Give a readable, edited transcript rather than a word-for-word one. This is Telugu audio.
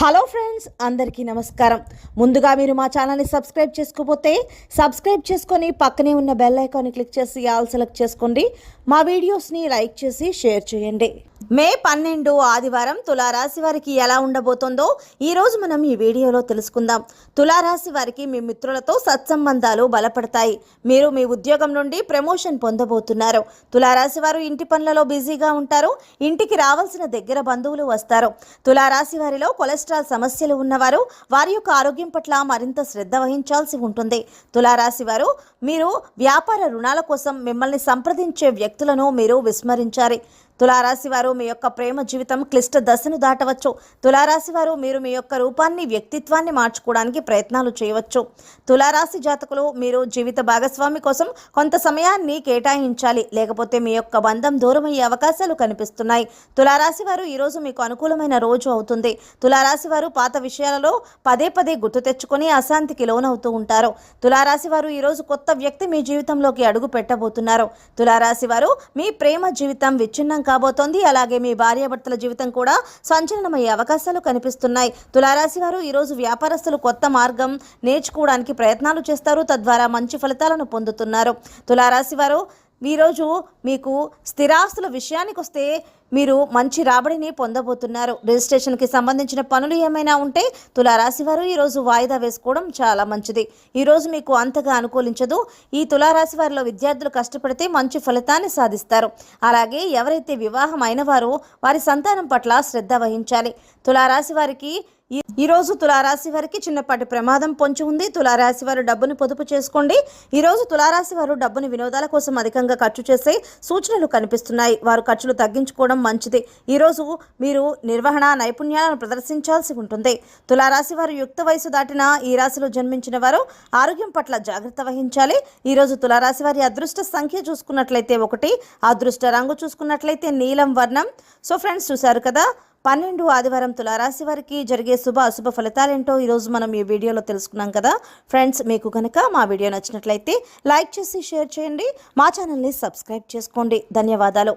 హలో ఫ్రెండ్స్, అందరికీ నమస్కారం. ముందుగా మీరు మా ఛానల్ని సబ్స్క్రైబ్ చేసుకోకపోతే సబ్స్క్రైబ్ చేసుకొని పక్కనే ఉన్న బెల్ ఐకాన్ని క్లిక్ చేసి ఆల్ సెలెక్ట్ చేసుకోండి. మా వీడియోస్ని లైక్ చేసి షేర్ చేయండి. మే 12 ఆదివారం తులారాశి వారికి ఎలా ఉండబోతోందో ఈరోజు మనం ఈ వీడియోలో తెలుసుకుందాం. తులారాశి వారికి మీ మిత్రులతో సత్సంబంధాలు బలపడతాయి. మీరు మీ ఉద్యోగం నుండి ప్రమోషన్ పొందబోతున్నారు. తులారాశి వారు ఇంటి పనులలో బిజీగా ఉంటారు. ఇంటికి రావాల్సిన దగ్గర బంధువులు వస్తారు. తులారాశి వారిలో కొలెస్ట్రాల్ సమస్యలు ఉన్నవారు వారి యొక్క ఆరోగ్యం పట్ల మరింత శ్రద్ధ వహించాల్సి ఉంటుంది. తులారాశి వారు మీరు వ్యాపార రుణాల కోసం మిమ్మల్ని సంప్రదించే వ్యక్తులను మీరు విస్మరించాలి. తులారాశి వారు మీ యొక్క ప్రేమ జీవితం క్లిష్ట దశను దాటవచ్చు. తులారాశి వారు మీరు మీ యొక్క రూపాన్ని వ్యక్తిత్వాన్ని మార్చుకోవడానికి ప్రయత్నాలు చేయవచ్చు. తులారాశి జాతకులు మీరు జీవిత భాగస్వామి కోసం కొంత సమయాన్ని కేటాయించాలి, లేకపోతే మీ యొక్క బంధం దూరమయ్యే అవకాశాలు కనిపిస్తున్నాయి. తులారాశి వారు ఈరోజు మీకు అనుకూలమైన రోజు అవుతుంది. తులారాశి వారు పాత విషయాలలో పదే పదే గుర్తు తెచ్చుకొని అశాంతికి లోనవుతూ ఉంటారు. తులారాశి వారు ఈరోజు కొత్త వ్యక్తి మీ జీవితంలోకి అడుగు పెట్టబోతున్నారు. తులారాశి వారు మీ ప్రేమ జీవితం విచ్ఛిన్నం కాబోతోంది. అలాగే మీ భార్యాభర్తల జీవితం కూడా సంచలనమయ్యే అవకాశాలు కనిపిస్తున్నాయి. తులారాశి వారు ఈరోజు వ్యాపారస్తులు కొత్త మార్గం నేర్చుకోవడానికి ప్రయత్నాలు చేస్తారు. తద్వారా మంచి ఫలితాలను పొందుతున్నారు. తులారాశి వారు ఈరోజు మీకు స్థిరాస్తుల విషయానికి వస్తే మీరు మంచి రాబడిని పొందబోతున్నారు. రిజిస్ట్రేషన్కి సంబంధించిన పనులు ఏమైనా ఉంటే తులారాశి వారు ఈరోజు వాయిదా వేసుకోవడం చాలా మంచిది. ఈరోజు మీకు అంతగా అనుకూలించదు. ఈ తులారాశి వారిలో విద్యార్థులు కష్టపడితే మంచి ఫలితాన్ని సాధిస్తారు. అలాగే ఎవరైతే వివాహం అయిన వారో వారి సంతానం పట్ల శ్రద్ధ వహించాలి. తులారాశి వారికి ఈరోజు తులారాశి వారికి చిన్నపాటి ప్రమాదం పొంచి ఉంది. తులారాశి వారు డబ్బును పొదుపు చేసుకోండి. ఈరోజు తులారాశి వారు డబ్బును వినోదాల కోసం అధికంగా ఖర్చు చేసే సూచనలు కనిపిస్తున్నాయి. వారు ఖర్చులు తగ్గించుకోవడం మంచిది. ఈరోజు మీరు నిర్వహణ నైపుణ్యాలను ప్రదర్శించాల్సి ఉంటుంది. తులారాశి వారు యుక్త వయసు దాటిన ఈ రాశిలో జన్మించిన వారు ఆరోగ్యం పట్ల జాగ్రత్త వహించాలి. ఈరోజు తులారాశి వారి అదృష్ట సంఖ్య చూసుకున్నట్లయితే 1, అదృష్ట రంగు చూసుకున్నట్లయితే నీలం వర్ణం. సో ఫ్రెండ్స్, చూశారు కదా 12 ఆదివారం తులారాశి వారికి జరిగే అశుభ ఫలితాలేంటో ఈరోజు మనం ఈ వీడియోలో తెలుసుకున్నాం కదా. ఫ్రెండ్స్, మీకు కనుక మా వీడియో నచ్చినట్లయితే లైక్ చేసి షేర్ చేయండి. మా ఛానల్ని సబ్స్క్రైబ్ చేసుకోండి. ధన్యవాదాలు.